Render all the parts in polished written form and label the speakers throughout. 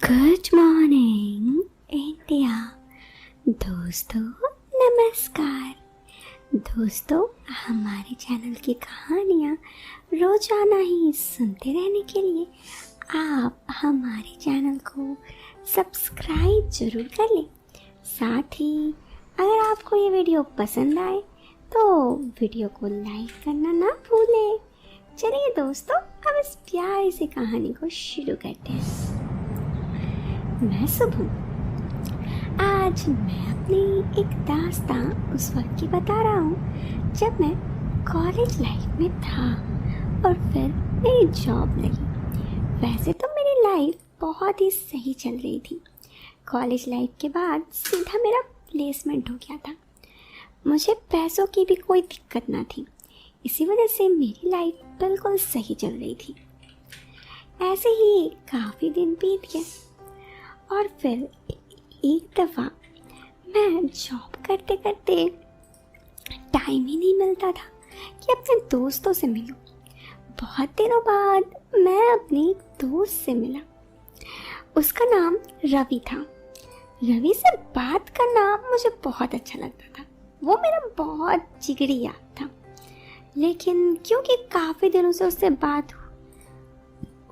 Speaker 1: Good morning India. दोस्तों नमस्कार। दोस्तों, हमारे चैनल की कहानियाँ रोजाना ही सुनते रहने के लिए आप हमारे चैनल को सब्सक्राइब जरूर कर लें। साथ ही अगर आपको ये वीडियो पसंद आए तो वीडियो को लाइक करना ना भूलें। चलिए दोस्तों, अब इस प्यारी सी कहानी को शुरू करते हैं। मैं शुभम। आज मैं अपनी एक दास्तां उस वक्त की बता रहा हूँ जब मैं कॉलेज लाइफ में था और फिर मेरी जॉब लगी। वैसे तो मेरी लाइफ बहुत ही सही चल रही थी। कॉलेज लाइफ के बाद सीधा मेरा प्लेसमेंट हो गया था। मुझे पैसों की भी कोई दिक्कत ना थी, इसी वजह से मेरी लाइफ बिल्कुल सही चल रही थी। ऐसे ही काफ़ी दिन बीत गए और फिर एक दफ़ा मैं जॉब करते करते टाइम ही नहीं मिलता था कि अपने दोस्तों से मिलूं। बहुत दिनों बाद मैं अपनी दोस्त से मिला। उसका नाम रवि था। रवि से बात करना मुझे बहुत अच्छा लगता था। वो मेरा बहुत जिगरी यार था, लेकिन क्योंकि काफ़ी दिनों से उससे बात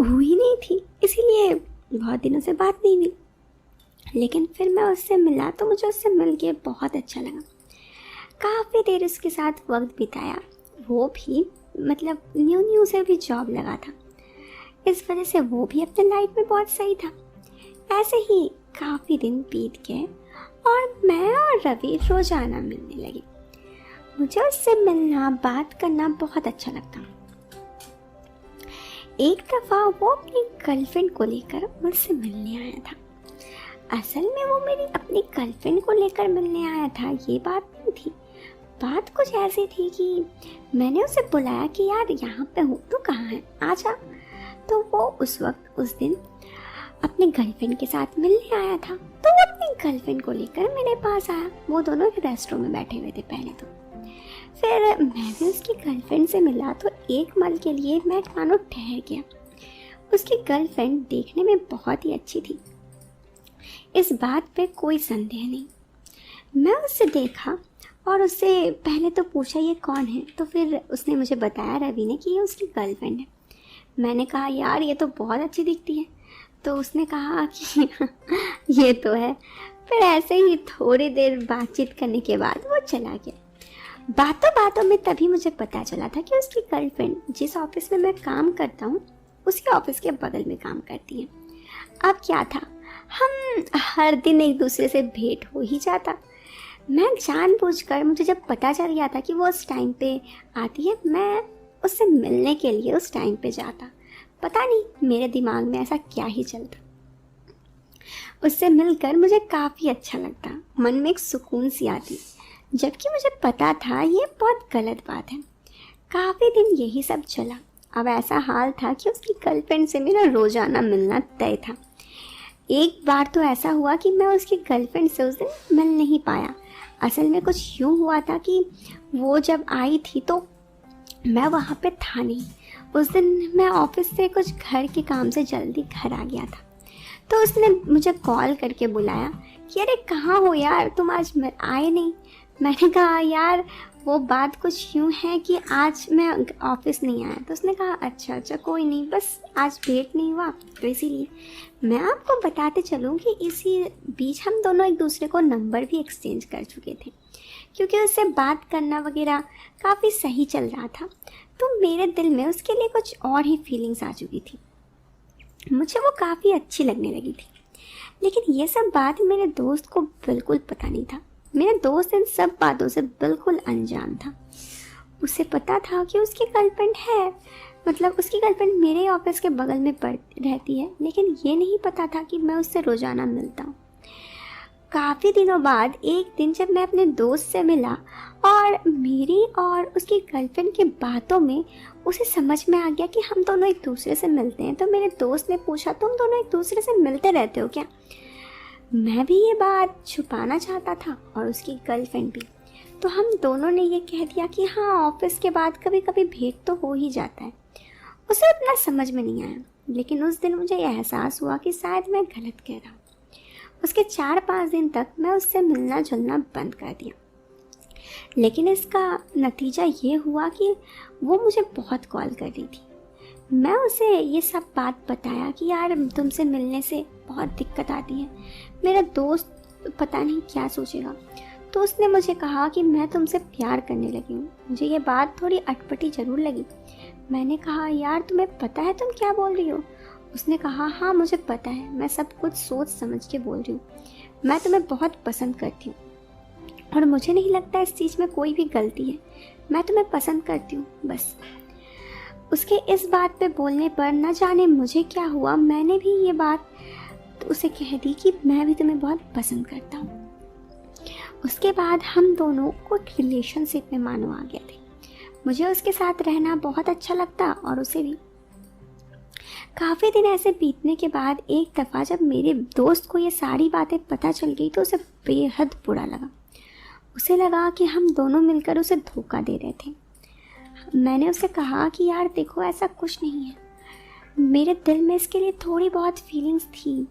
Speaker 1: हुई नहीं थी, इसीलिए बहुत दिनों से बात नहीं हुई। लेकिन फिर मैं उससे मिला तो मुझे उससे मिल के बहुत अच्छा लगा। काफ़ी देर उसके साथ वक्त बिताया। वो भी न्यू से भी जॉब लगा था, इस वजह से वो भी अपने लाइफ में बहुत सही था। ऐसे ही काफ़ी दिन बीत गए और मैं और रवि रोज़ाना मिलने लगे। मुझे उससे मिलना बात करना बहुत अच्छा लगता। एक दफ़ा वो अपनी गर्लफ्रेंड को लेकर मुझसे मिलने आया था। असल में वो मेरी अपनी गर्लफ्रेंड को लेकर मिलने आया था, ये बात नहीं थी। बात कुछ ऐसी थी कि मैंने उसे बुलाया कि यार यहाँ पे हूँ, तू कहाँ है, आजा। तो वो उस दिन अपनी गर्लफ्रेंड के साथ मिलने आया था, तो वो अपनी गर्लफ्रेंड को लेकर मेरे पास आया। वो दोनों एक रेस्टोरेंट में बैठे हुए थे पहले तो। फिर मैं भी उसकी गर्लफ्रेंड से मिला तो एक पल के लिए मैं मानो ठहर गया। उसकी गर्लफ्रेंड देखने में बहुत ही अच्छी थी, इस बात पे कोई संदेह नहीं। मैं उससे देखा और उससे पहले तो पूछा ये कौन है, तो फिर उसने मुझे बताया रवि ने कि ये उसकी गर्लफ्रेंड है। मैंने कहा यार ये तो बहुत अच्छी दिखती है, तो उसने कहा कि ये तो है। फिर ऐसे ही थोड़ी देर बातचीत करने के बाद वो चला गया। बातों बातों में तभी मुझे पता चला था कि उसकी गर्लफ्रेंड जिस ऑफिस में मैं काम करता हूँ उसी ऑफिस के बगल में काम करती है। अब क्या था, हम हर दिन एक दूसरे से भेंट हो ही जाता। मैं जानबूझकर, मुझे जब पता चल गया था कि वो उस टाइम पे आती है, मैं उससे मिलने के लिए उस टाइम पे जाता। पता नहीं मेरे दिमाग में ऐसा क्या ही चलता। उससे मिलकर मुझे काफ़ी अच्छा लगता, मन में एक सुकून सी आती, जबकि मुझे पता था ये बहुत गलत बात है। काफ़ी दिन यही सब चला। अब ऐसा हाल था कि उसकी गर्लफ्रेंड से मेरा रोज़ाना मिलना तय था। एक बार तो ऐसा हुआ कि मैं उसकी गर्लफ्रेंड से उस दिन मिल नहीं पाया। असल में कुछ यूँ हुआ था कि वो जब आई थी तो मैं वहाँ पे था नहीं। उस दिन मैं ऑफिस से कुछ घर के काम से जल्दी घर आ गया था, तो उसने मुझे कॉल करके बुलाया कि अरे कहाँ हो यार, तुम आज आए नहीं। मैंने कहा यार वो बात कुछ यूँ है कि आज मैं ऑफिस नहीं आया। तो उसने कहा अच्छा कोई नहीं, बस आज भेंट नहीं हुआ तो इसीलिए। मैं आपको बताते चलूँ कि इसी बीच हम दोनों एक दूसरे को नंबर भी एक्सचेंज कर चुके थे, क्योंकि उससे बात करना वगैरह काफ़ी सही चल रहा था। तो मेरे दिल में उसके लिए कुछ और ही फीलिंग्स आ चुकी थी। मुझे वो काफ़ी अच्छी लगने लगी थी। लेकिन ये सब बात मेरे दोस्त को बिल्कुल पता नहीं था। मेरा दोस्त इन सब बातों से बिल्कुल अनजान था। उसे पता था कि उसकी गर्लफ्रेंड है, उसकी गर्लफ्रेंड मेरे ऑफिस के बगल में रहती है, लेकिन ये नहीं पता था कि मैं उससे रोज़ाना मिलता हूँ। काफ़ी दिनों बाद एक दिन जब मैं अपने दोस्त से मिला और मेरी और उसकी गर्लफ्रेंड की बातों में उसे समझ में आ गया कि हम दोनों एक दूसरे से मिलते हैं, तो मेरे दोस्त ने पूछा तुम दोनों एक दूसरे से मिलते रहते हो क्या। मैं भी ये बात छुपाना चाहता था और उसकी गर्लफ्रेंड भी, तो हम दोनों ने ये कह दिया कि हाँ ऑफिस के बाद कभी कभी भेंट तो हो ही जाता है। उसे उतना समझ में नहीं आया। लेकिन उस दिन मुझे एहसास हुआ कि शायद मैं गलत कह रहा हूँ। उसके 4-5 दिन तक मैं उससे मिलना जुलना बंद कर दिया। लेकिन इसका नतीजा ये हुआ कि वो मुझे बहुत कॉल कर रही थी। मैं उसे ये सब बात बताया कि यार तुमसे मिलने से बहुत दिक्कत आती है, मेरा दोस्त पता नहीं क्या सोचेगा। तो उसने मुझे कहा कि मैं तुमसे प्यार करने लगी हूँ। मुझे ये बात थोड़ी अटपटी ज़रूर लगी। मैंने कहा यार तुम्हें पता है तुम क्या बोल रही हो? उसने कहा हाँ मुझे पता है, मैं सब कुछ सोच समझ के बोल रही हूँ। मैं तुम्हें बहुत पसंद करती हूँ और मुझे नहीं लगता इस चीज़ में कोई भी गलती है। मैं तुम्हें पसंद करती हूँ बस। उसके इस बात पे बोलने पर न जाने मुझे क्या हुआ, मैंने भी ये बात तो उसे कह दी कि मैं भी तुम्हें बहुत पसंद करता हूँ। उसके बाद हम दोनों को रिलेशनशिप में मानो आ गए थे। मुझे उसके साथ रहना बहुत अच्छा लगता और उसे भी। काफ़ी दिन ऐसे बीतने के बाद एक दफ़ा जब मेरे दोस्त को ये सारी बातें पता चल गई तो उसे बेहद बुरा लगा। उसे लगा कि हम दोनों मिलकर उसे धोखा दे रहे थे। मैंने उसे कहा कि यार देखो ऐसा कुछ नहीं है, मेरे दिल में इसके लिए थोड़ी बहुत फीलिंग्स थी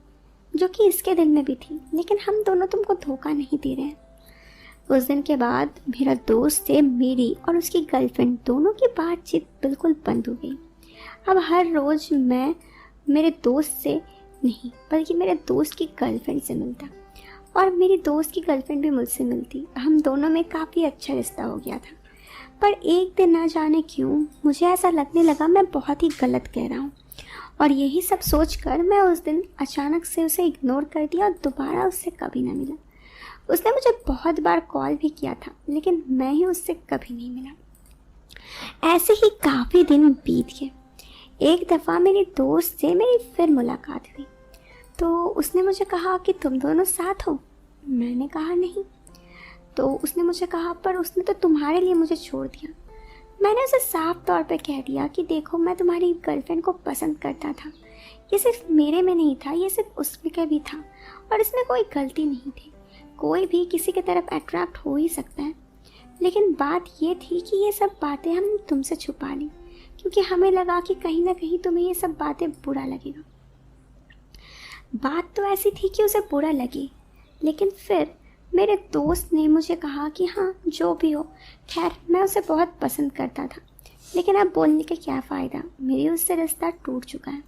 Speaker 1: जो कि इसके दिल में भी थी, लेकिन हम दोनों तुमको धोखा नहीं दे रहे हैं। उस दिन के बाद मेरा दोस्त से मेरी और उसकी गर्लफ्रेंड दोनों की बातचीत बिल्कुल बंद हो गई। अब हर रोज़ मैं मेरे दोस्त से नहीं बल्कि मेरे दोस्त की गर्लफ्रेंड से मिलता और मेरी दोस्त की गर्लफ्रेंड भी मुझसे मिलती। हम दोनों में काफ़ी अच्छा रिश्ता हो गया था। पर एक दिन ना जाने क्यों मुझे ऐसा लगने लगा मैं बहुत ही गलत कह रहा हूँ, और यही सब सोचकर मैं उस दिन अचानक से उसे इग्नोर कर दिया और दोबारा उससे कभी ना मिला। उसने मुझे बहुत बार कॉल भी किया था लेकिन मैं ही उससे कभी नहीं मिला। ऐसे ही काफ़ी दिन बीत गए। एक दफ़ा मेरी दोस्त से मेरी फिर मुलाकात हुई तो उसने मुझे कहा कि तुम दोनों साथ हो। मैंने कहा नहीं। तो उसने मुझे कहा पर उसने तो तुम्हारे लिए मुझे छोड़ दिया। मैंने उसे साफ तौर पे कह दिया कि देखो मैं तुम्हारी गर्लफ्रेंड को पसंद करता था, ये सिर्फ मेरे में नहीं था, ये सिर्फ उसमें भी था और इसमें कोई गलती नहीं थी। कोई भी किसी की तरफ अट्रैक्ट हो ही सकता है, लेकिन बात ये थी कि ये सब बातें हमने तुमसे छुपा ली क्योंकि हमें लगा कि कहीं ना कहीं तुम्हें ये सब बातें बुरा लगेगा। बात तो ऐसी थी कि उसे बुरा लगे, लेकिन फिर मेरे दोस्त ने मुझे कहा कि हाँ जो भी हो, खैर मैं उसे बहुत पसंद करता था, लेकिन अब बोलने का क्या फ़ायदा, मेरी उससे रिश्ता टूट चुका है।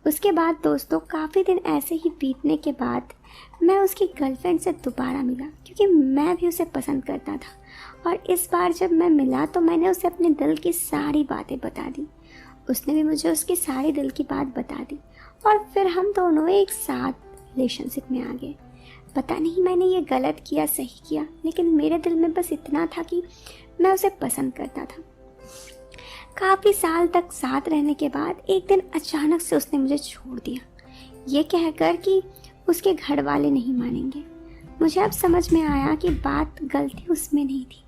Speaker 1: उसके बाद दोस्तों काफ़ी दिन ऐसे ही बीतने के बाद मैं उसकी गर्लफ्रेंड से दोबारा मिला क्योंकि मैं भी उसे पसंद करता था, और इस बार जब मैं मिला तो मैंने उसे अपने दिल की सारी बातें बता दी। उसने भी मुझे उसकी सारी दिल की बात बता दी और फिर हम दोनों एक साथ रिलेशनशिप में आ गए। पता नहीं मैंने ये गलत किया सही किया, लेकिन मेरे दिल में बस इतना था कि मैं उसे पसंद करता था। काफ़ी साल तक साथ रहने के बाद एक दिन अचानक से उसने मुझे छोड़ दिया, ये कहकर कि उसके घर वाले नहीं मानेंगे। मुझे अब समझ में आया कि बात गलती उसमें नहीं थी,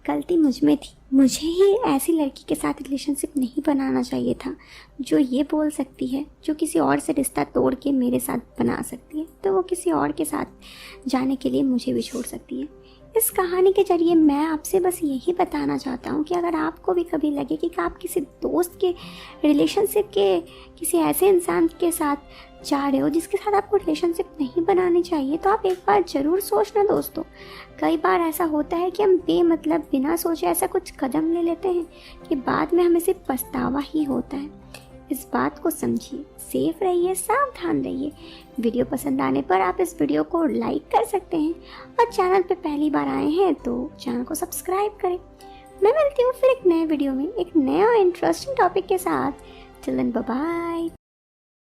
Speaker 1: गलती मुझ में थी। मुझे ही ऐसी लड़की के साथ रिलेशनशिप नहीं बनाना चाहिए था जो ये बोल सकती है, जो किसी और से रिश्ता तोड़ के मेरे साथ बना सकती है, तो वो किसी और के साथ जाने के लिए मुझे भी छोड़ सकती है। इस कहानी के जरिए मैं आपसे बस यही बताना चाहता हूँ कि अगर आपको भी कभी लगे कि आप किसी दोस्त के रिलेशनशिप के किसी ऐसे इंसान के साथ जा रहे हो जिसके साथ आपको रिलेशनशिप नहीं बनानी चाहिए, तो आप एक बार ज़रूर सोचना दोस्तों। कई बार ऐसा होता है कि हम बेमतलब बिना सोचे ऐसा कुछ कदम ले लेते हैं कि बाद में हमें सिर्फ पछतावा ही होता है। इस बात को समझिए, सेफ रहिए, सावधान रहिए। वीडियो पसंद आने पर आप इस वीडियो को लाइक कर सकते हैं और चैनल पे पहली बार आए हैं तो चैनल को सब्सक्राइब करें। मैं मिलती हूँ फिर एक नए वीडियो में एक नया इंटरेस्टिंग टॉपिक के साथ। Till then bye bye.